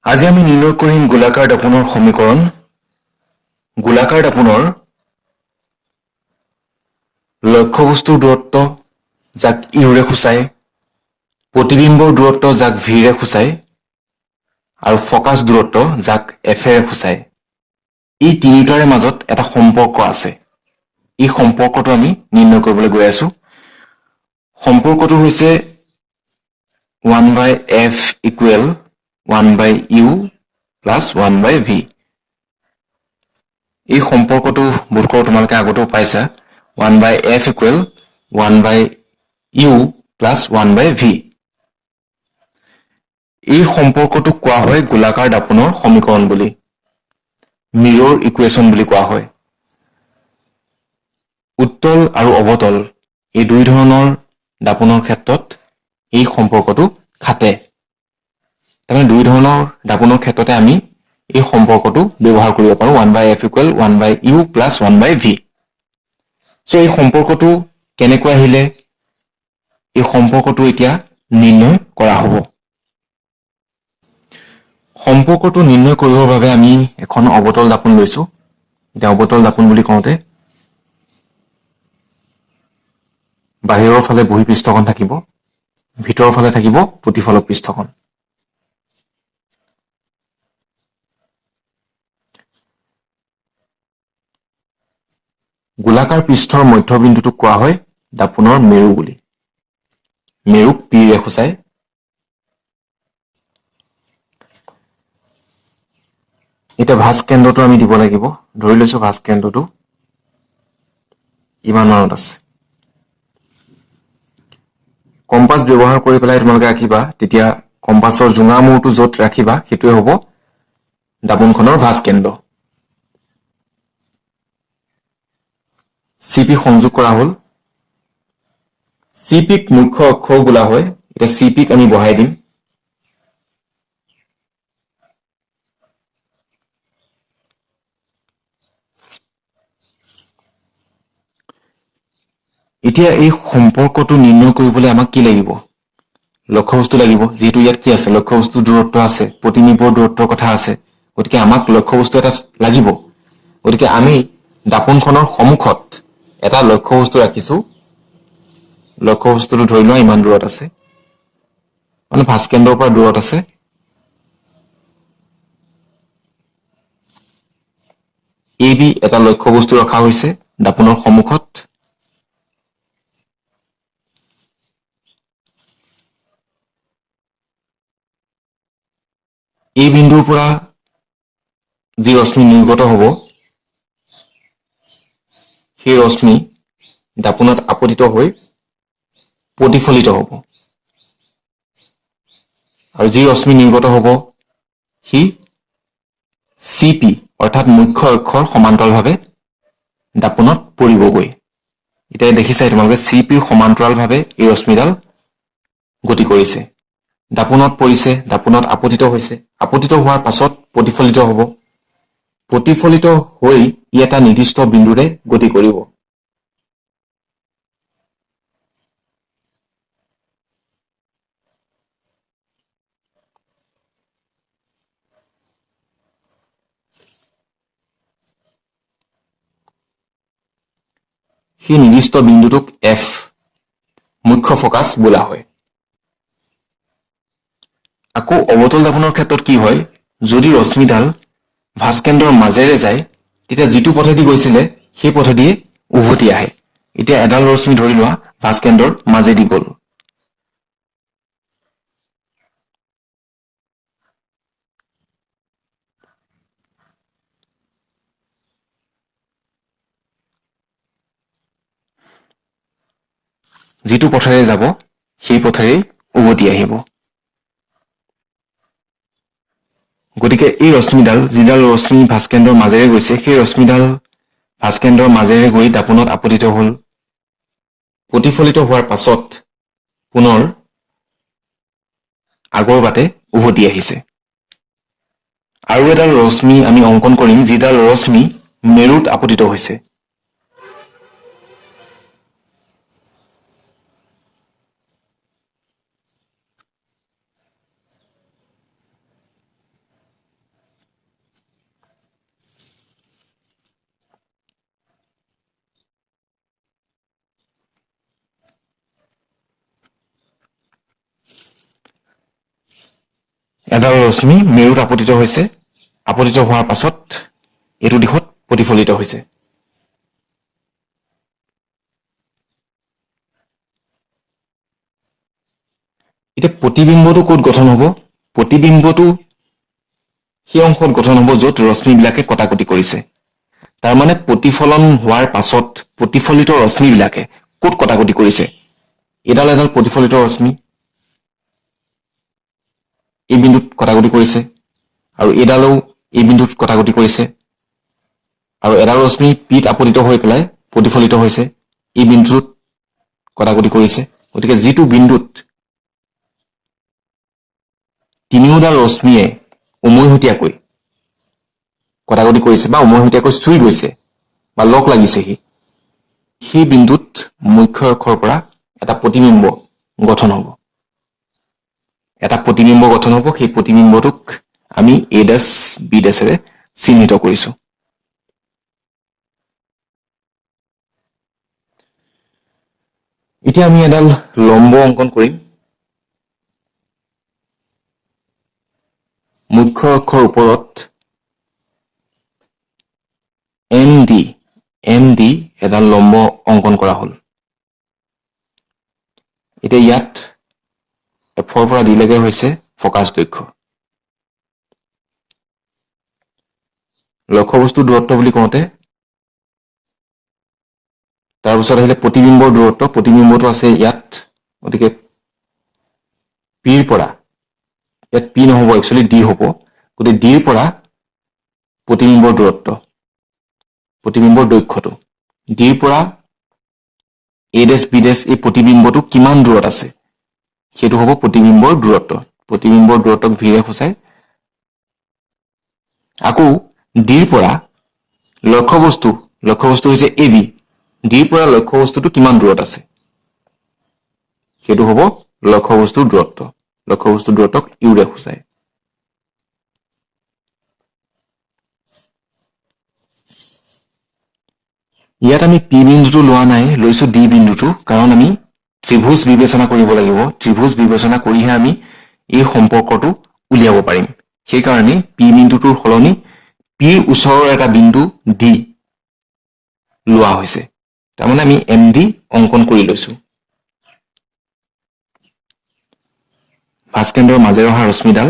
আজি আমি নিৰ্ণয় কৰিম গোলাকাৰ দাপোনৰ সমীকৰণ। গোলাকাৰ দাপোনৰ লক্ষ্যবস্তুৰ দূৰত্ব যাক ইউৰে সূচায়, প্ৰতিবিম্বৰ দূৰত্ব যাক ভিৰে সূচায় আৰু ফকাছ দূৰত্ব যাক এফেৰে সূচায়। এই তিনিটাৰে মাজত এটা সম্পৰ্ক আছে। এই সম্পৰ্কটো আমি নিৰ্ণয় কৰিবলৈ গৈ আছো। সম্পৰ্কটো হৈছে 1/f equal 1/u plus 1/v। এই সম্পৰ্কটো বোধ কৰোঁ তোমালোকে আগতেও পাইছা। 1/f equal 1/u plus 1/v। এই সম্পৰ্কটোক কোৱা হয় গোলাকাৰ দাপোনৰ সমীকৰণ বুলি, মিৰৰ ইকুৱেশ্যন বুলি কোৱা হয়। উত্তল আৰু অৱতল এই দুই ধৰণৰ দাপোনৰ ক্ষেত্ৰত এই সম্পৰ্কটো খাটে। তাৰমানে দুই ধৰণৰ দাপোনৰ ক্ষেত্ৰতে আমি এই সম্পৰ্কটো ব্যৱহাৰ কৰিব পাৰোঁ 1/f equal 1/u plus 1/v। চ' এই সম্পৰ্কটো কেনেকৈ আহিলে, এই সম্পৰ্কটো এতিয়া নিৰ্ণয় কৰা হ'ব। সম্পৰ্কটো নিৰ্ণয় কৰিবৰ বাবে আমি এখন অৱতল দাপোন লৈছোঁ। এতিয়া অৱতল দাপোন বুলি কওঁতে বাহিৰৰ ফালে বহী পৃষ্ঠখন থাকিব, ভিতৰৰ ফালে থাকিব প্ৰতিফলক পৃষ্ঠখন। গোলাকাৰ পৃষ্ঠৰ মধ্যবিন্দুটোক কোৱা হয় দাপোনৰ মেৰু বুলি। মেৰুক পিৰে সূচায়। এতিয়া ভাঁজ কেন্দ্ৰটো আমি দিব লাগিব। ধৰি লৈছোঁ ভাঁজ কেন্দ্ৰটো ইমান মানত আছে। কম্পাছ ব্যৱহাৰ কৰি পেলাই তোমালোকে আঁকিবা, তেতিয়া কম্পাছৰ জোঙা মূৰটো য'ত ৰাখিবা সেইটোৱে হ'ব দাপোনখনৰ ভাঁজ কেন্দ্ৰ। CP সংযোগ কৰা হ'ল। CPক মুখ্য অক্ষও বোলা হয়। এতিয়া CPক আমি বহাই দিম। এতিয়া এই সম্পৰ্কটো নিৰ্ণয় কৰিবলৈ আমাক কি লাগিব? লক্ষ্যবস্তু লাগিব। যিহেতু ইয়াত কি আছে, লক্ষ্যবস্তুৰ দূৰত্ব আছে, প্ৰতিনিবৰ দূৰত্বৰ কথা আছে, গতিকে আমাক লক্ষ্যবস্তু এটা লাগিব। গতিকে আমি দাপোনখনৰ সন্মুখত এটা লক্ষ্যবস্তু ৰাখিছোঁ। লক্ষ্যবস্তুটো ধৰি লোৱা ইমান দূৰত আছে, মানে ভাঁজ কেন্দ্ৰৰ পৰা দূৰত আছে। AB এটা লক্ষ্যবস্তু ৰখা হৈছে দাপোনৰ সন্মুখত। এই বিন্দুৰ পৰা যি ৰশ্মি নিৰ্গত হ'ব, সেই ৰশ্মি দাপোনত আপতিত হৈ প্ৰতিফলিত হ'ব। আৰু যি ৰশ্মি নিৰ্গত হ'ব সি CP অৰ্থাৎ মুখ্য অক্ষৰ সমান্তৰালভাৱে দাপোনত পৰিবগৈ। এতিয়া দেখিছাই তোমালোকে CPৰ সমান্তৰালভাৱে এই ৰশ্মিডাল গতি কৰিছে। দাপোনত পৰিছে, দাপোনত আপতিত হৈছে, আপতিত হোৱাৰ পাছত প্ৰতিফলিত হ'ব। প্ৰতিফলিত হৈ ই এটা নিৰ্দিষ্ট বিন্দুৰে গতি কৰিব। সেই নিৰ্দিষ্ট বিন্দুটোক F মুখ্য ফকাছ বোলা হয়। আকৌ অৱতল দাপোনৰ ক্ষেত্ৰত কি হয়, যদি ৰশ্মিডাল ভাঁজকেন্দ্ৰৰ মাজেৰে যায়, তেতিয়া যিটো পথেদি গৈছিলে সেই পথেদিয়ে উভতি আহে। এতিয়া এডাল ৰশ্মি ধৰি লোৱা ভাঁজকেন্দ্ৰৰ মাজেদি গ'ল। যিটো পথেৰে যাব সেই পথেৰেই উভতি আহিব। গতিকে এই ৰশ্মিডাল, যিডাল ৰশ্মি ভাঁজকেন্দ্ৰৰ মাজেৰে গৈছে, সেই ৰশ্মিডাল ভাঁজকেন্দ্ৰৰ মাজেৰে গৈ দাপোনত আপতিত হ'ল। প্ৰতিফলিত হোৱাৰ পাছত পুনৰ আগৰ বাটে উভতি আহিছে। আৰু এডাল ৰশ্মি আমি অংকন কৰিম, যিডাল ৰশ্মি মেৰুত আপতিত হৈছে। এডাল ৰশ্মি মেৰুত আপতিত হৈছে, আপতিত হোৱাৰ পাছত এইটো দিশত প্ৰতিফলিত হৈছে। এতিয়া প্ৰতিবিম্বটো ক'ত গঠন হ'ব? প্ৰতিবিম্বটো সেই অংশত গঠন হ'ব য'ত ৰশ্মিবিলাকে কটাকটি কৰিছে। তাৰমানে প্ৰতিফলন হোৱাৰ পাছত প্ৰতিফলিত ৰশ্মিবিলাকে ক'ত কটাকটি কৰিছে? এডাল এডাল প্ৰতিফলিত ৰশ্মি এই বিন্দুত কটাকটি কৰিছে, আৰু এইডালেও এই বিন্দুত কটাকটি কৰিছে, আৰু এডাল ৰশ্মি পিত আপতিত হৈ পেলাই প্ৰতিফলিত হৈছে, এই বিন্দুটোত কটাকটি কৰিছে। গতিকে যিটো বিন্দুত তিনিওডাল ৰশ্মিয়ে উমৈহতীয়াকৈ কটাকটি কৰিছে বা উমৈহতীয়াকৈ চুই গৈছে বা লগ লাগিছেহি, সেই বিন্দুত মুখ্য অক্ষৰ পৰা এটা প্ৰতিবিম্ব গঠন হ'ব। এটা প্ৰতিবিম্ব গঠন হ'ব, সেই প্ৰতিবিম্বটোক আমি A' B' এৰে চিহ্নিত কৰিছো। এতিয়া আমি এডাল লম্ব অংকন কৰিম। মুখ্য অক্ষৰ ওপৰত MD এডাল লম্ব অংকন কৰা হ'ল। এতিয়া ইয়াত F'ৰ পৰা D লৈকে হৈছে ফকাচ দৈৰ্ঘ্য। লক্ষ্যবস্তুৰ দূৰত্ব বুলি কওঁতে তাৰপিছত আহিলে প্ৰতিবিম্বৰ দূৰত্ব। প্ৰতিবিম্বটো আছে ইয়াত, গতিকে P'ৰ পৰা, ইয়াত P নহ'ব, একচুৱেলি D হ'ব, গতিকে D'ৰ পৰা প্ৰতিবিম্বৰ দূৰত্ব, প্ৰতিবিম্বৰ দৈৰ্ঘ্যটো, D'ৰ পৰা A' B' এই প্ৰতিবিম্বটো কিমান দূৰত আছে সেইটো হ'ব প্ৰতিবিম্বৰ দূৰত্ব। প্ৰতিবিম্বৰ দূৰত্বক ভিৰে সূচায়। আকৌ D'ৰ পৰা লক্ষ্যবস্তু হৈছে AB, D'ৰ পৰা লক্ষ্যবস্তুটো কিমান দূৰত আছে সেইটো হ'ব লক্ষ্যবস্তুৰ দূৰত্ব। লক্ষ্যবস্তুৰ দূৰত্বক ইউৰে সূচায়। ইয়াত আমি P বিন্দুটো লোৱা নাই, লৈছো D বিন্দুটো, কাৰণ আমি ত্ৰিভুজ বিবেচনা কৰিব লাগিব। ত্ৰিভুজ বিবেচনা কৰিহে আমি এই সম্পৰ্কটো উলিয়াব পাৰিম। সেইকাৰণে P বিন্দুটোৰ সলনি P'ৰ ওচৰৰ এটা বিন্দু D লোৱা হৈছে। তাৰমানে আমি MD অংকন কৰি লৈছো। ভাস্কেন্দ্ৰৰ মাজেৰে অহা ৰশ্মিডাল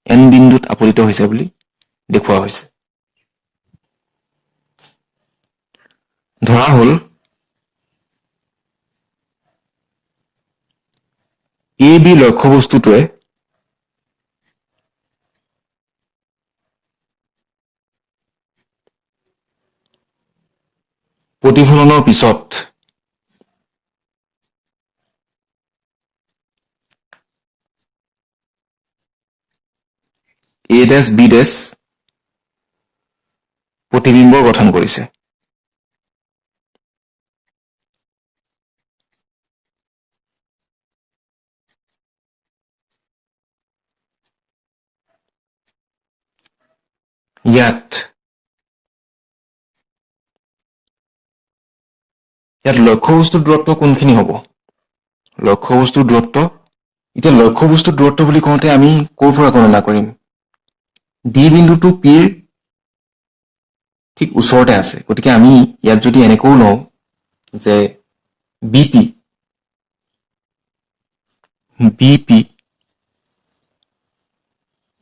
N বিন্দুত আপতিত হৈছে বুলি দেখুওৱা হৈছে। ধৰা হ'ল AB লক্ষ্যবস্তুটোৱে প্ৰতিফলনৰ পিছত A' B' প্ৰতিবিম্ব গঠন কৰিছে। ইয়াত লক্ষ্যবস্তুৰ দূৰত্ব কোনখিনি হ'ব? লক্ষ্যবস্তুৰ দূৰত্ব, এতিয়া লক্ষ্যবস্তুৰ দূৰত্ব বুলি কওঁতে আমি ক'ৰ পৰা গণনা কৰিম? D বিন্দুটো P'ৰ ঠিক ওচৰতে আছে, গতিকে আমি ইয়াত যদি এনেকৈও লওঁ যে BP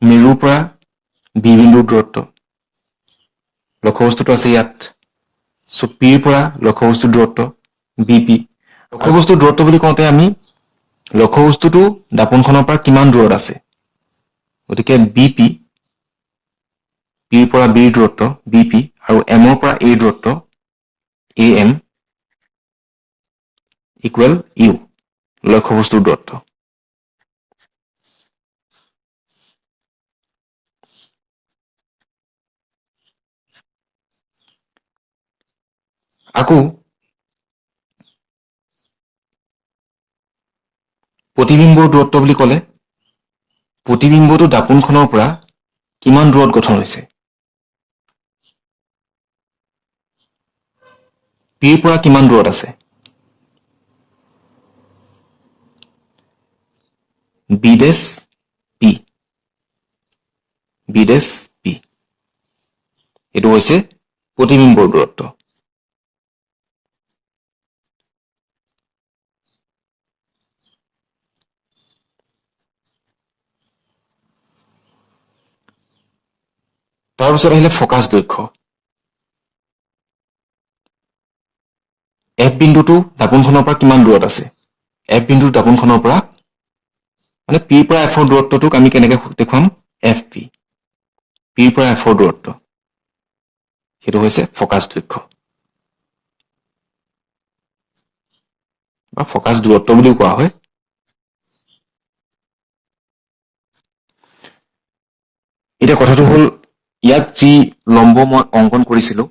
মেৰুৰ পৰা B বিন্দুৰ দূৰত্ব, লক্ষ্যবস্তুটো আছে ইয়াত, চ' P'ৰ পৰা লক্ষ্যবস্তুৰ দূৰত্ব BP। লক্ষ্যবস্তুৰ দূৰত্ব বুলি কওঁতে আমি লক্ষ্যবস্তুটো দাপোনখনৰ পৰা কিমান দূৰত আছে, গতিকে P'ৰ পৰা B'ৰ দূৰত্ব BP আৰু M'ৰ পৰা A'ৰ দূৰত্ব AM ইকুৱেল U, লক্ষ্যবস্তুৰ দূৰত্ব। আকৌ প্ৰতিবিম্বৰ দূৰত্ব বুলি ক'লে প্ৰতিবিম্বটো দাপোনখনৰ পৰা কিমান দূৰত গঠন হৈছে? P'ৰ পৰা কিমান দূৰত আছে? B' P বি ডেছ পি এইটো হৈছে প্ৰতিবিম্বৰ দূৰত্ব তাৰপিছত আহিলে ফকাছ দৈৰ্ঘ্য এফ বিন্দুটো দাপোনখনৰ পৰা কিমান দূৰত আছে এফ বিন্দুৰ দাপোনখনৰ পৰা মানে পিৰ পৰা এফৰ দূৰত্বটোক আমি কেনেকৈ দেখুৱাম এফ পি পিৰ পৰা এফৰ দূৰত্ব সেইটো হৈছে ফকাছ দৈৰ্ঘ্য বা ফকাছ দূৰত্ব বুলিও কোৱা হয় এতিয়া কথাটো হ'ল ইয়াত যি লম্ব মই অংকন কৰিছিলোঁ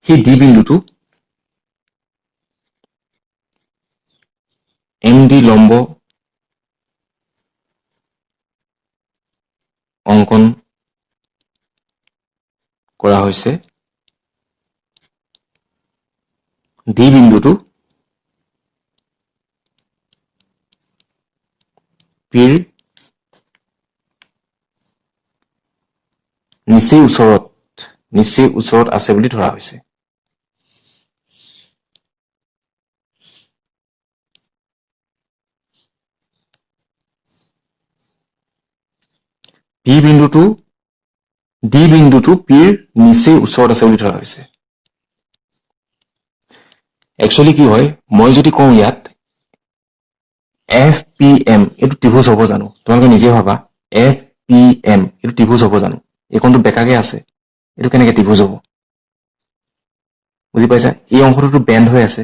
সেই ডি বিন্দুটো এম ডি লম্ব অংকন কৰা হৈছে ডি বিন্দুটো পিৰ নিচেই ওচৰত আছে বুলি ধৰা হৈছে ডি বিন্দুটো পিৰ নিচেই ওচৰত আছে বুলি ধৰা হৈছে একচুৱেলি কি হয় মই যদি কওঁ ইয়াত এফ পি এম এইটো ত্ৰিভুজ হ'ব জানো তোমালোকে নিজে ভাবা এফ পি এম এইটো ত্ৰিভুজ হ'ব জানো এইকণটো বেকাকে আছে এইটো কেনেকৈ ত্ৰিভুজ হ'ব বুজি পাইছা এই অংশটোতো বেণ্ড হৈ আছে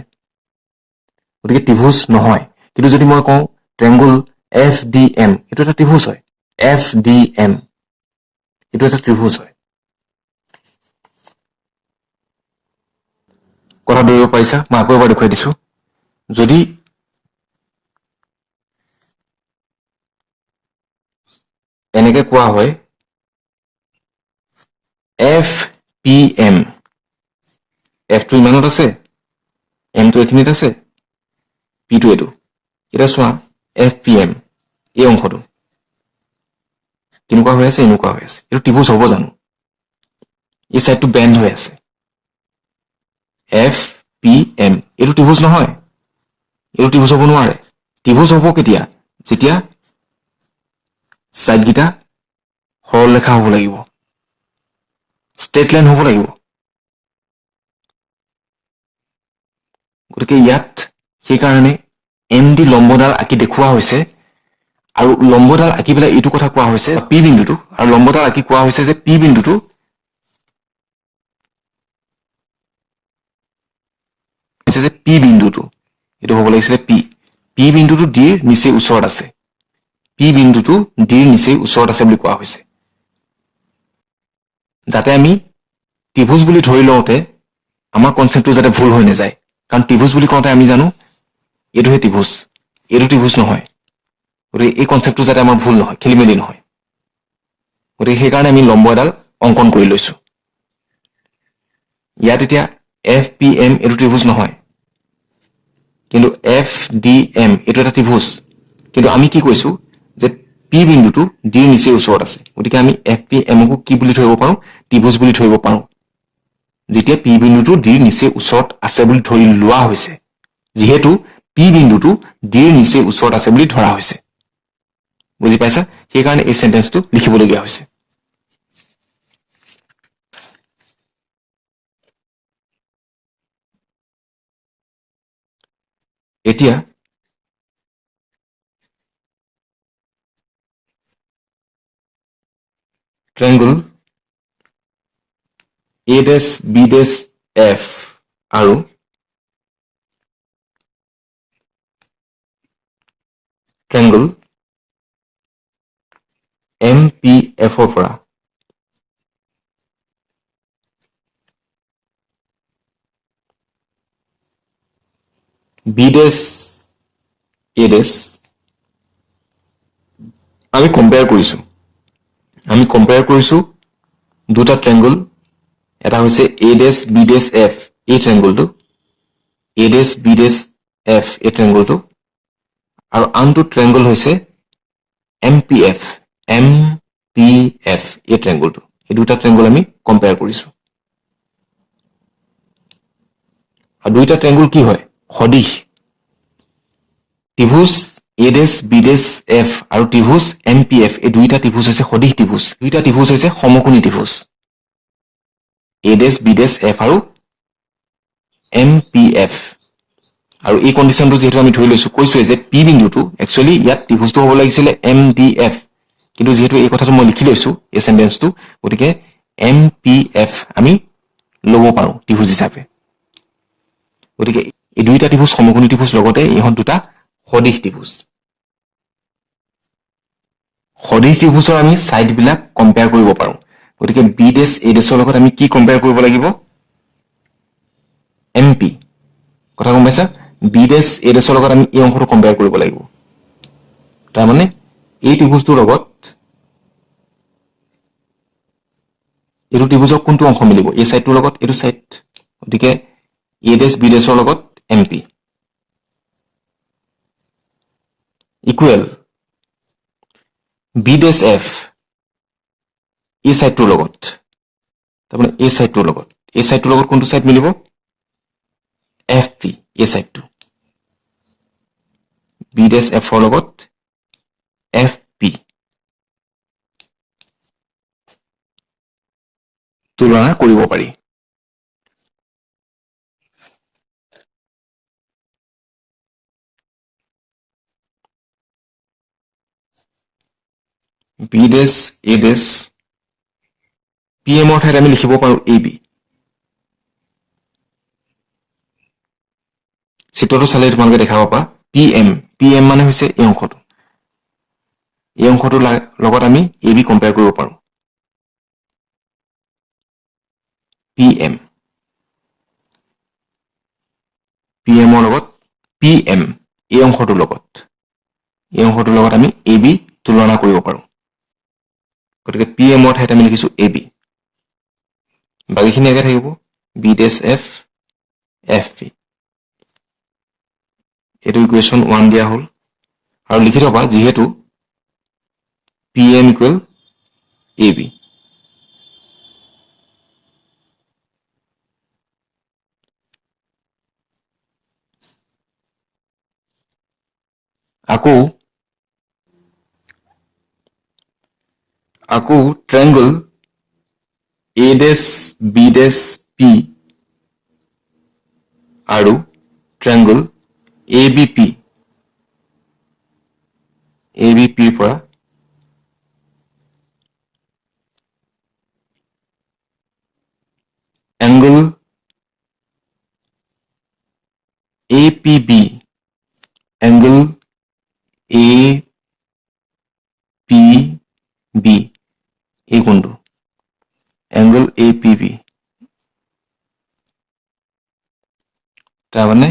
গতিকে ত্ৰিভুজ নহয় কিন্তু যদি মই কওঁ ট্ৰেংগুল এফ ডি এম এইটো এটা ত্ৰিভুজ হয় এফ ডি এম এইটো এটা ত্ৰিভুজ হয় কথা ধৰিব পাৰিছা মই আকৌ এবাৰ দেখুৱাই দিছোঁ যদি এনেকৈ কোৱা হয় এফ পি এম এফটো ইমানত আছে এমটো এইখিনিত আছে পিটো এইটো এতিয়া চোৱা এফ পি এম এই অংশটো কেনেকুৱা হৈ আছে এনেকুৱা হৈ আছে এইটো ত্ৰিভুজ হ'ব জানো এই চাইডটো বেণ্ড হৈ আছে এফ পি এম এইটো ত্ৰিভুজ নহয় এইটো ত্ৰিভুজ হ'ব নোৱাৰে ত্ৰিভুজ হ'ব কেতিয়া যেতিয়া চাইডকেইটা সৰলৰেখা হ'ব লাগিব ষ্ট্ৰেট লাইন হ'ব লাগিব গতিকে ইয়াত সেইকাৰণে এম ডি লম্বডাল আঁকি দেখুওৱা হৈছে আৰু লম্বডাল আঁকি পেলাই এইটো কথা কোৱা হৈছে পি বিন্দুটো আৰু লম্বডাল আঁকি কোৱা হৈছে যে পি বিন্দুটো এইটো হ'ব লাগিছিলে পি বিন্দুটো ডিৰ নিচেই ওচৰত আছে পি বিন্দুটো ডিৰ নিচেই ওচৰত আছে বুলি কোৱা হৈছে যাতে আমি ত্ৰিভুজ বুলি ধৰি লওঁতে আমাৰ কনচেপ্টটো যাতে ভুল হৈ নাযায় কাৰণ ত্ৰিভুজ বুলি কওঁতে আমি জানো এইটোহে ত্ৰিভুজ এইটো ত্ৰিভুজ নহয় গতিকে এই কনচেপ্টটো যাতে আমাৰ ভুল নহয় খেলি মেলি নহয় গতিকে সেইকাৰণে আমি লম্ব এডাল অংকন কৰি লৈছোঁ ইয়াত এতিয়া এফ পি এম এইটো ত্ৰিভুজ নহয় কিন্তু এফ ডি এম এইটো এটা ত্ৰিভুজ কিন্তু আমি কি কৈছোঁ যে পি বিন্দুটো ডিৰ নিচেই ওচৰত আছে গতিকে আমি এফ পি এমকো কি বুলি ধৰিব পাৰোঁ ত্ৰিভুজ বুলি ধৰিব পাৰোঁ যেতিয়া পি বিন্দুটো ডিৰ নিচেই ওচৰত আছে বুলি ধৰি লোৱা হৈছে যিহেতু পি বিন্দুটো ডিৰ নিচেই ওচৰত আছে বুলি ধৰা হৈছে বুজি পাইছা সেইকাৰণে এই সেন্টেন্সটো লিখিবলগীয়া হৈছে এতিয়া ট্ৰায়াঙ্গল এ ডেছ বি ডেছ এফ আৰু ট্ৰায়াঙ্গল এম পি এফৰ পৰা বি ডেছ এ ডেছ আমি কম্পেয়াৰ কৰিছোঁ দুটা ট্ৰায়াঙ্গল এটা হৈছে এ ডেছ বি ডেছ এফ এই ট্ৰায়াঙ্গলটো এ ডেছ বি ডেছ এফ এই ট্ৰায়াঙ্গলটো আৰু আনটো ট্ৰায়াঙ্গল হৈছে MPF এই ট্ৰায়াংগলটো, এই দুটা ট্ৰায়াংগল আমি কম্পেয়াৰ কৰিছো। আৰু দুইটা ট্ৰায়াংগল কি হয়? সদিশ। ত্ৰিভুজ A', B', F আৰু ত্ৰিভুজ MPF, এই দুইটা ত্ৰিভুজ হৈছে সদিশ ত্ৰিভুজ। দুইটা ত্ৰিভুজ হৈছে সমকোণী ত্ৰিভুজ। A', B', F আৰু MPF। আৰু এই কণ্ডিশ্যনটো যিহেতু আমি ধৰি লৈছো, কৈছোৱে যে P বিন্দুটো একচুৱেলি ইয়াত ত্ৰিভুজটো হ'ব লাগিছিলে MDF, কিন্তু যিহেতু এই কথাটো মই লিখি লৈছো এই সেন্টেন্সটো, গতিকে MPF আমি ল'ব পাৰো ত্ৰিভুজ হিচাপে। গতিকে এই দুইটা ত্ৰিভুজ সমকোণী ত্ৰিভুজ, লগতে ইহঁত দুটা সদিশ ত্ৰিভুজ। সদিশ ত্ৰিভুজৰ আমি সাইডবিলাক কম্পেয়াৰ কৰিব পাৰো। গতিকে B', A' লগত আমি কি কম্পেয়াৰ কৰিব লাগিব? MP। কথা গম পাইছা? B', A' লগত আমি এই অংশটো কম্পেয়াৰ কৰিব লাগিব। তাৰমানে এই ত্ৰিভুজটোৰ লগত এইটো ত্ৰিভুজৰ কোনটো অংশ মিলিব? এই সাইডটোৰ লগত এইটো সাইড। গতিকে A', B' লগত MP ইকুৱেল B', F এই সাইডটোৰ লগত, তাৰমানে এই সাইডটোৰ লগত, এই সাইডটোৰ লগত কোনটো সাইড মিলিব? FP, এই সাইডটো। B', F লগত FP তুলনা কৰিব পাৰি। B', A', PM ঠাইত আমি লিখিব পাৰো AB। চিত্ৰটো চালে তোমালোকে দেখা পাবা PM মানে হৈছে এই অংশটো। এই অংশটোৰ লগত আমি AB কম্পেয়াৰ কৰিব পাৰো। PMৰ লগত PM এই অংশটোৰ লগত আমি AB তুলনা কৰিব পাৰো। গতিকে PMৰ ঠাইত আমি লিখিছো AB। বাকীখিনি একে থাকিব, B', FP। এইটো ইকুৱেশ্যন 1 দিয়া হ'ল। আৰু লিখি থবা, যিহেতু PM ইকুৱেল AB। আকৌ ট্ৰায়াংগল A', B', P আৰু ট্ৰায়াংগল ABP ৰ পৰা এংগল APB, এংগল APB এই কোণটো, এংগল APB, তাৰমানে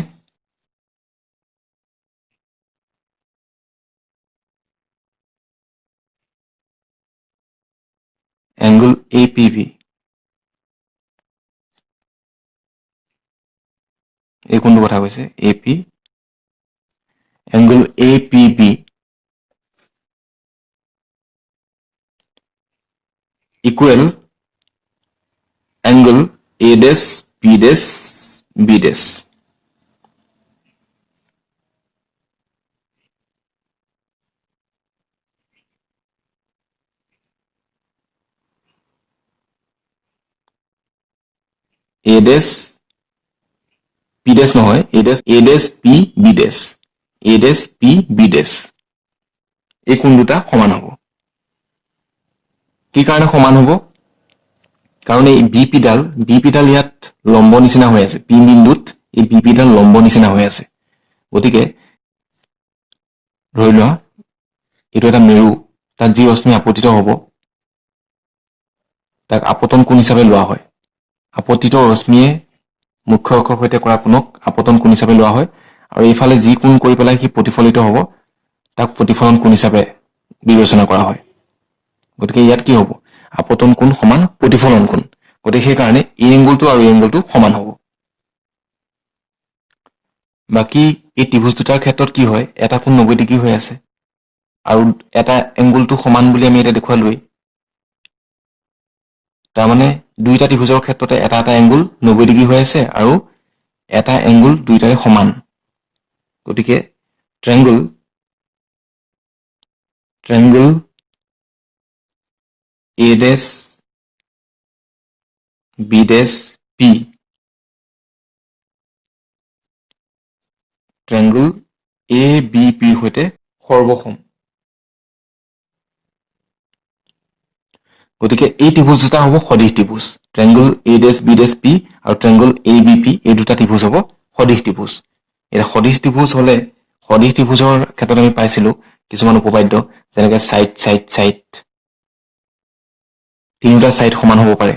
এংগল APB এই কোণটো কথা কৈছে, AP angle APB equal angle A', B', A', P' নহয়, A', P, B', এই কোণ দুটা সমান হ'ব। কি কাৰণে সমান হ'ব? কাৰণ এই বিপিডাল ইয়াত লম্ব নিচিনা হৈ আছে। P বিন্দুত এই বিপিডাল লম্ব নিচিনা হৈ আছে। গতিকে ধৰি লোৱা এইটো এটা মেৰু, তাত যি ৰশ্মি আপতিত হ'ব তাক আপতন কোণ হিচাপে লোৱা হয়। আপতিত ৰশ্মিয়ে মুখ্য অক্ষৰ সৈতে কৰা কোণক আপতন কোণ হিচাপে লোৱা হয়। আৰু এইফালে যি কোণ কৰি পেলাই সি প্ৰতিফলিত হ'ব তাক প্ৰতিফলন কোণ হিচাপে বিবেচনা কৰা হয়। গতিকে ইয়াত কি হ'ব? আপতন কোণ সমান প্ৰতিফলন কোণ। গতিকে সেইকাৰণে এই এংগলটো আৰু এই এংগলটো সমান হ'ব। বাকী এই ত্ৰিভুজ দুটাৰ ক্ষেত্ৰত কি হয়? এটা কোণ 90 ডিগ্ৰী হৈ আছে আৰু এটা এংগুলটো সমান বুলি আমি এটা দেখুৱালোই তাৰ মানে দুইটা ত্ৰিভুজৰ ক্ষেত্ৰতে এটা এংগুল 90 ডিগ্ৰী হৈ আছে আৰু এটা এংগুল দুইটাৰে সমান গতিকে ট্ৰায়াঙ্গল A dash B dash P ট্ৰায়াঙ্গল ABP হৈতে সৰ্বসম গতিকে এই ত্ৰিভুজ দুটা হ'ব সদিশ ত্ৰিভুজ ট্ৰায়াঙ্গল A dash B dash P আৰু ট্ৰায়াঙ্গল ABP এই দুটা ত্ৰিভুজ হ'ব সদিশ ত্ৰিভুজ এটা সদিশ ত্ৰিভুজ হলে সদিশ ত্ৰিভুজৰ ক্ষেত্ৰত আমি পাইছিলো কিছুমান উপপাদ্য যেনেকৈ সাইড তিনিটা সাইড সমান হ'ব পাৰে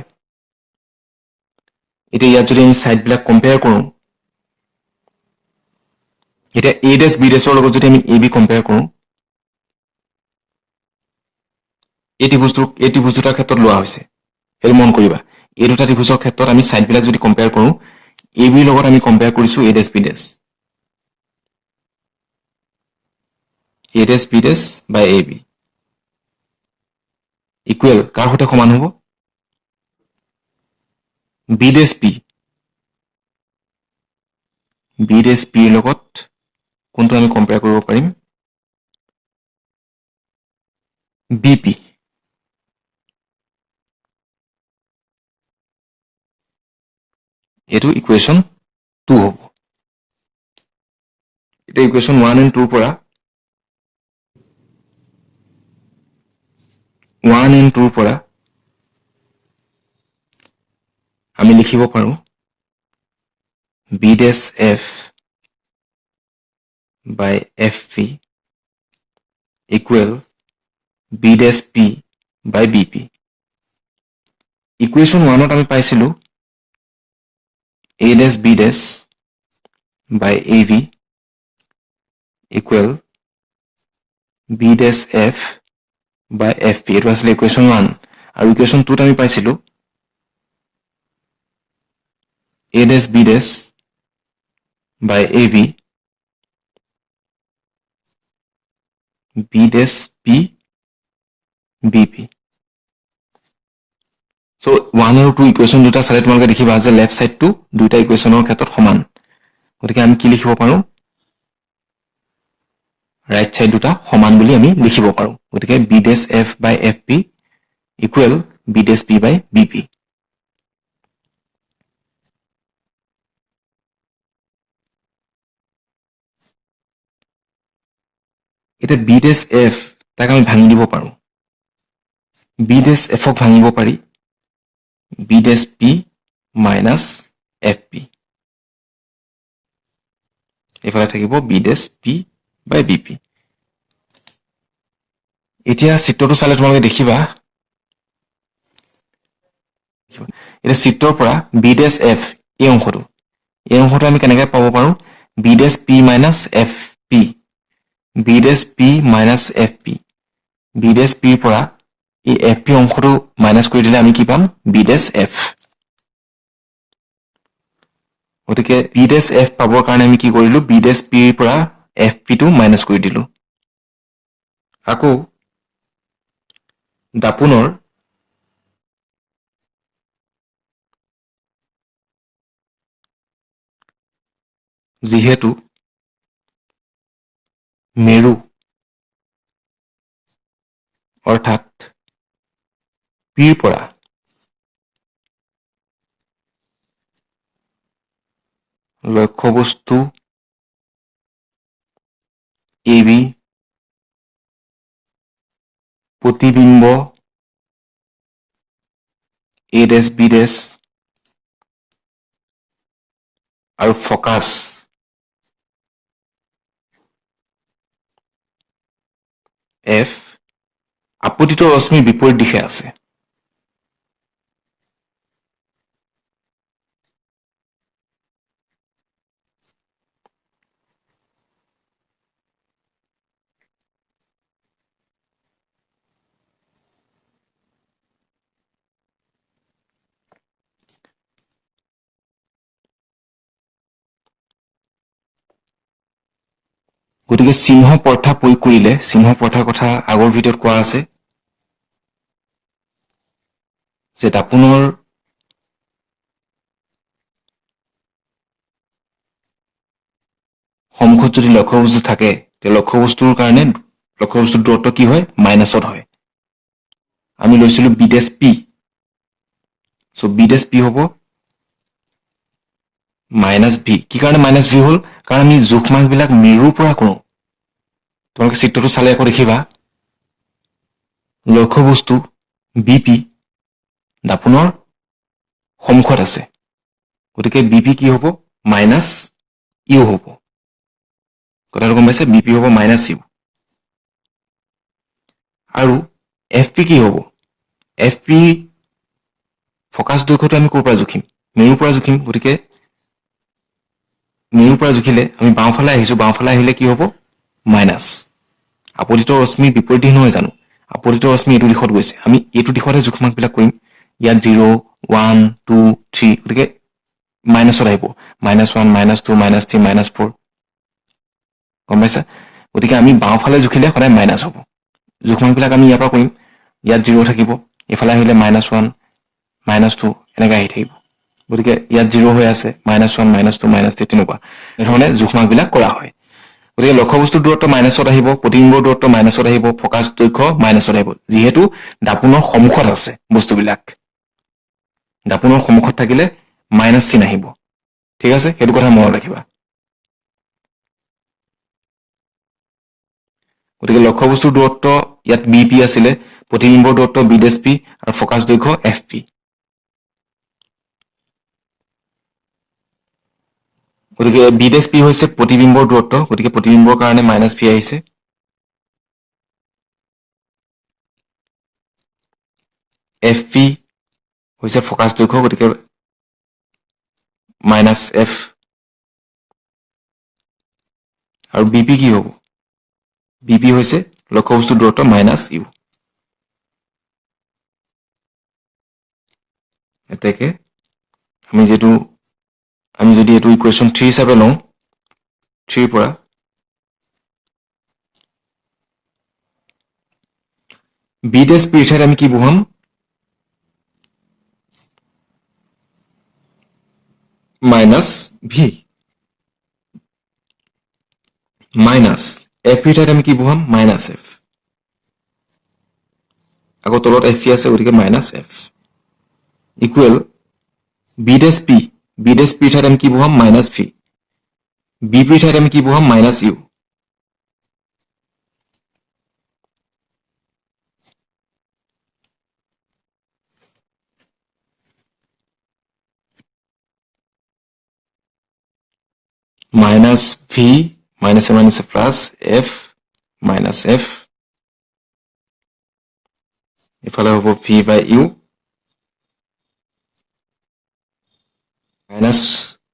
এতিয়া ইয়াত যদি আমি সাইডবিলাক কম্পেয়াৰ কৰোঁ এতিয়া A dash B dashৰ লগত যদি আমি AB কম্পেয়াৰ কৰোঁ এই ত্ৰিভুজ দুটাৰ ক্ষেত্ৰত লোৱা হৈছে এই মন কৰিবা এই দুটা ত্ৰিভুজৰ ক্ষেত্ৰত আমি সাইডবিলাক যদি কম্পেয়াৰ কৰোঁ AB লগত আমি কম্পেয়াৰ কৰিছো A dash B dash B dash by AB equal কাৰ সৈতে সমান হ'ব B dash P ৰ লগত কোনটো আমি কম্পেয়াৰ কৰিব পাৰিম BP এটো ইকুৱেশ্যন 2 হ'ব এটা ইকুৱেশ্যন 1 and 2 পৰা 1 and 2 পৰা আমি লিখিব পাৰো B dash F by FP equal B dash P by BP equation 1 ত আমি পাইছিলো A dash B dash by AV equal B dash F by FP এটো আছিল ইকুৱেশ্যন 1 আৰু ইকুৱেশ্যন 2 ত আমি পাইছিলো A dash B dash by AV B dash P BP so 1 আৰু 2 equation দুটা চালে তোমালোকে দেখিবা যে লেফট সাইডটো দুইটা ইকুৱেশ্যনৰ ক্ষেত্ৰত সমান গতিকে আমি কি লিখিব পাৰো ৰাইট সাইড দুটা সমান বুলি আমি লিখিব পাৰো গতিকে B dash F by FP equal B dash P by BP এটা B dash F তাক আমি ভাঙি দিব পাৰো B dash F ক ভাঙিব পাৰি B dash P minus FP এফালে থাকিব B dash P by BP এতিয়া চিত্ৰটো চালে তোমালোকে দেখিবা এটা চিত্ৰৰ পৰা B dash F এই অংশটো আমি কেনেকৈ পাব পাৰো B dash P minus FP B dash P minus FP B dash P পৰা এই FP অংশটো মাইনাস কৰি দিলে আমি কি পাম B dash F গতিকে B dash F পাবৰ কাৰণে আমি কি কৰিলো B dash P ৰ পৰা FP টো মাইনাস কৰি দিলো আকৌ দাপোনৰ যিহেতু মেৰু অৰ্থাৎ P ৰ পৰা লক্ষ্যবস্তু AB প্ৰতিবিম্ব A dash B dash আৰু ফকাস F আপতিত ৰশ্মিৰ বিপৰীত দিশে আছে গতিকে চিহ্ন প্ৰথা প্ৰয়োগ কৰিলে চিহ্ন প্ৰথাৰ কথা আগৰ ভিডিঅ'ত কোৱা আছে যে দাপোনৰ সন্মুখত যদি লক্ষ্যবস্তু থাকে তে লক্ষ্যবস্তুৰ কাৰণে লক্ষ্যবস্তুৰ দূৰত্ব কি হয় মাইনাছত হয় আমি লৈছিলো বি ডেছ পি সো বি ডেছ পি হ'ব মাইনাছ ভি কি কাৰণে মাইনাছ ভি হ'ল কাৰণ আমি জোখমাখবিলাক মেৰুৰ পৰা কৰোঁ তোমালোকে চিত্ৰটো চালে আকৌ দেখিবা লক্ষ্যবস্তু বি পি দাপোনৰ সন্মুখত আছে গতিকে বি পি কি হ'ব মাইনাছ ইউ হ'ব কথাটো গম পাইছে বি পি হ'ব মাইনাছ ইউ আৰু এফ পি কি হ'ব এফ পি ফকাছ দৈৰ্ঘ্যটো আমি ক'ৰ পৰা জুখিম মেৰুৰ পৰা জুখিম গতিকে মেৰুৰ পৰা জুখিলে আমি বাওঁফালে আহিছোঁ বাওঁফালে আহিলে কি হ'ব মাইনাছ আপতিত ৰশ্মিৰ বিপৰীত দিশ নহয় জানো আপতিত ৰশ্মি এইটো দিশত গৈছে আমি এইটো দিশতহে জোখমাখবিলাক কৰিম ইয়াত 0 1 2 3 গতিকে মাইনাছত আহিব -1 -2 -3 -4 গম পাইছা গতিকে আমি বাওঁফালে জুখিলে সদায় মাইনাছ হ'ব জোখমাখবিলাক আমি ইয়াৰ পৰা কৰিম ইয়াত 0 থাকিব এইফালে আহিলে -1 -2 এনেকৈ আহি থাকিব গতিকে ইয়াত 0 হৈ আছে -1 -2 -3 তেনেকুৱা এনেধৰণে জোখমাখবিলাক কৰা হয় গতিকে লক্ষ্যবস্তুৰ দূৰত্ব মাইনাছত আহিব প্ৰতিবিম্বৰ দূৰত্ব মাইনাছত আহিব ফকাছ দৈৰ্ঘ্য মাইনাছত আহিব যিহেতু দাপোনৰ সন্মুখত আছে বস্তুবিলাক দাপোনৰ সন্মুখত থাকিলে মাইনাছ চিন আহিব ঠিক আছে সেইটো কথা মনত ৰাখিবা গতিকে লক্ষ্যবস্তুৰ দূৰত্ব ইয়াত বি পি আছিলে প্ৰতিবিম্বৰ দূৰত্ব বি ডেছ পি আৰু ফকাছ দৈৰ্ঘ্য এফ পি গতিকে বি ডেছ পি হৈছে প্ৰতিবিম্বৰ দূৰত্ব গতিকে প্ৰতিবিম্বৰ কাৰণে মাইনাছ ভি আহিছে এফ পি হৈছে ফকাছ দৈৰ্ঘ্য গতিকে মাইনাছ এফ আৰু বি পি কি হ'ব বি পি হৈছে লক্ষ্যবস্তুৰ দূৰত্ব মাইনাছ ইউ এতেকে আমি যদি এইটো ইকুৱেশ্যন 3 হিচাপে লওঁ 3 পৰা বি ডেছ পিৰ ঠাইত আমি কি বহাম মাইনাছ ভি মাইনাছ এফ পিৰ ঠাইত আমি কি বহাম মাইনাছ এফ আকৌ তলত এফ আছে গতিকে মাইনাছ এফ ইকুৱেল বি ডেছ পিৰ ঠাইত আমি কি বহাম মাইনাছ ভি বি পিৰ ঠাইত আমি কি বহাম মাইনাছ ইউ মাইনাছ ভি মাইনাছে প্লাছ এফ মাইনাছ এফ এফালে হ'ব ভি বাই ইউ মাইনাছ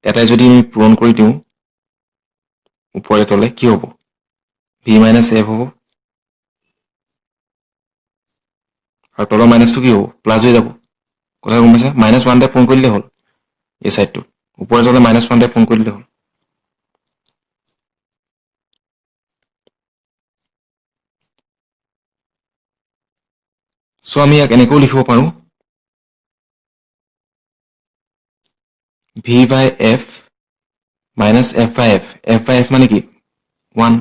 এটাই যদি আমি পূৰণ কৰি দিওঁ ওপৰে তলে কি হ'ব ভি মাইনাছ এফ হ'ব আৰু তলৰ মাইনাছটো কি হ'ব প্লাছ হৈ যাব কথা গম পাইছা -1 পূৰণ কৰি দিলে হ'ল এই ছাইডটো ওপৰে তলে -1 পূৰণ কৰি দিলে হ'ল চ' আমি ইয়াক এনেকৈও লিখিব পাৰোঁ ভি বাই এফ মাইনাছ এফ বাই এফ মানে কি 1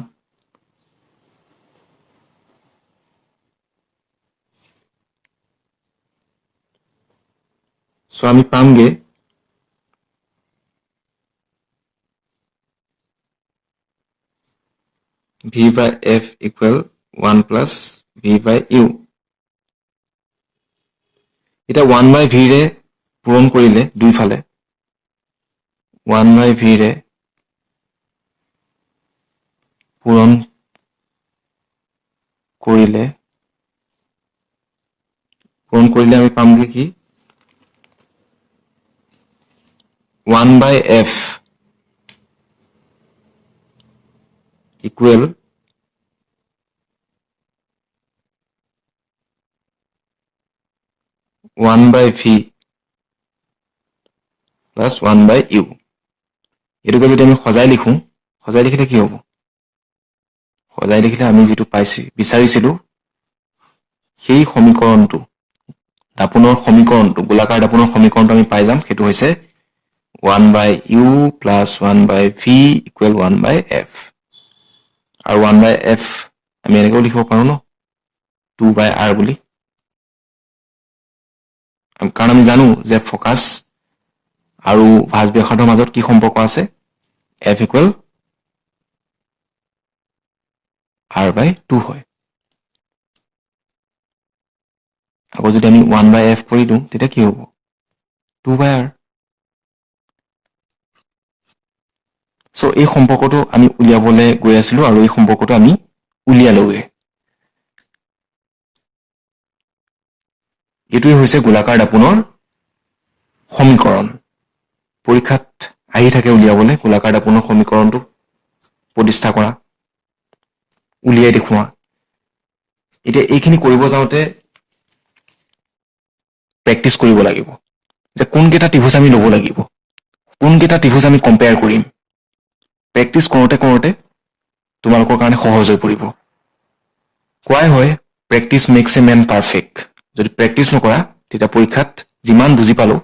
চ' আমি পামগে ভি বাই এফ ইকুৱেল 1 প্লাছ ভি বাই ইউ এতিয়া 1 বাই ভিৰে পূৰণ কৰিলে দুইফালে 1 বাই ভিৰে পূৰণ কৰিলে আমি পামগে কি 1 বাই এফ ইকুৱেল 1 বাই ভি প্লাছ 1 বাই ইউ এইটোকে যদি আমি সজাই লিখিলে কি হ'ব সজাই লিখিলে আমি যিটো বিচাৰিছিলো সেই সমীকৰণটো দাপোনৰ সমীকৰণটো গোলাকাৰ দাপোনৰ সমীকৰণটো আমি পাই যাম সেইটো হৈছে 1/u plus 1/v equal 1/f আৰু 1/f আমি এনেকৈ লিখিব পাৰো ন 2/r বুলি কাৰণ আমি জানো যে ফোকাস আৰু ভাঁজ ব্যাসাৰ্ধৰ মাজত কি সম্পৰ্ক আছে f equal r/2 হয় আকৌ যদি আমি 1/f কৰি দিওঁ তেতিয়া কি হ'ব 2/r সো এই সম্পৰ্কটো আমি উলিয়াবলৈ গৈ আছিলো আৰু এই সম্পৰ্কটো আমি উলিয়ালোগে এটোই হৈছে গোলাকাৰ দাপোনৰ সমীকৰণ পৰীক্ষাত আহি থাকে উলিয়াবলৈ গোলাকাৰ দাপোনৰ সমীকৰণটো প্ৰতিষ্ঠা কৰা উলিয়াই দেখুৱা এতিয়া এইখিনি কৰিব যাওঁতে প্ৰেক্টিস কৰিব লাগিব যে কোন কেইটা ত্ৰিভুজ আমি ল'ব লাগিব কোন কেইটা ত্ৰিভুজ আমি কম্পেয়াৰ কৰিম প্ৰেক্টিস কৰোঁতে তোমালোকৰ কাৰণে সহজ হৈ পৰিব কোৱাই হয় practice max a man perfect যদি প্ৰেক্টিস নকৰা তেতিয়া পৰীক্ষাত যিমান বুজি পালো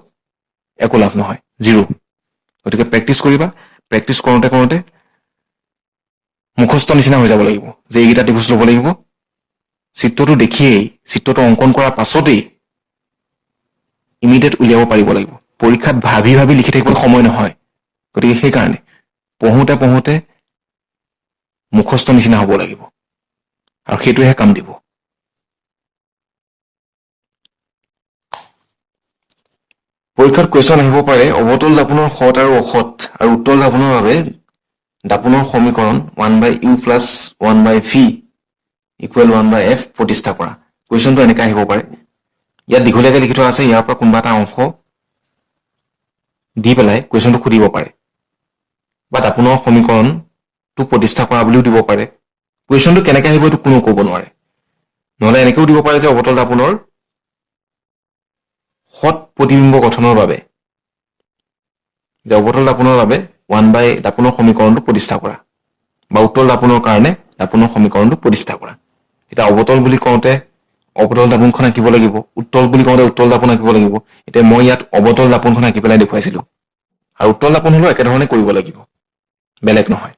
একো লাভ নহয় জিৰো গতিকে প্ৰেক্টিস কৰিবা প্ৰেক্টিস কৰোঁতে মুখস্থ নিচিনা হৈ যাব লাগিব যে এইকেইটা ত্ৰিভুজ ল'ব লাগিব চিত্ৰটো দেখিয়েই চিত্ৰটো অংকন কৰাৰ পাছতেই ইমিডিয়েট উলিয়াব পাৰিব লাগিব পৰীক্ষাত ভাবি লিখি থাকিবলৈ সময় নহয় গতিকে সেই কাৰণে পঢ়োতে মুখস্থ নিচিনা হ'ব লাগিব আৰু সেইটোহে কাম দিব পৰীক্ষাত কোৱেশ্চন আহিব পাৰে অৱতল দাপোনৰ সৎ আৰু অসৎ আৰু উত্তল দাপোনৰ বাবে দাপোনৰ সমীকৰণ 1/u plus 1/v equal 1/f প্ৰতিষ্ঠা কৰা কোৱেশ্চনটো এনেকৈ আহিব পাৰে ইয়াত দীঘলীয়াকৈ লিখি থোৱা আছে ইয়াৰ পৰা কোনোবা এটা অংশ দি পেলাই কোৱেশ্চনটো খুদিব পাৰে বা দাপোনৰ সমীকৰণটো প্ৰতিষ্ঠা কৰা বুলিও দিব পাৰে কোৱেশ্চনটো কেনেকৈ আহিব এইটো কোনো ক'ব নোৱাৰে নহলে এনেকৈও দিব পাৰে যে অৱতল দাপোনৰ সৎ প্ৰতিবিম্ব গঠনৰ বাবে যে অৱতল দাপোনৰ বাবে 1/ দাপোনৰ সমীকৰণটো প্ৰতিষ্ঠা কৰা বা উত্তল দাপোনৰ কাৰণে দাপোনৰ সমীকৰণটো প্ৰতিষ্ঠা কৰা এটা অৱতল বুলি কওঁতে অৱতল দাপোনখন আঁকিব লাগিব উত্তল বুলি কওঁতে উত্তল দাপোন আঁকিব লাগিব এতিয়া মই ইয়াত অৱতল দাপোনখন আঁকি পেলাই দেখুৱাইছিলো আৰু উত্তল দাপোন হলো একেধৰণে কৰিব লাগিব বেলেগ নহয়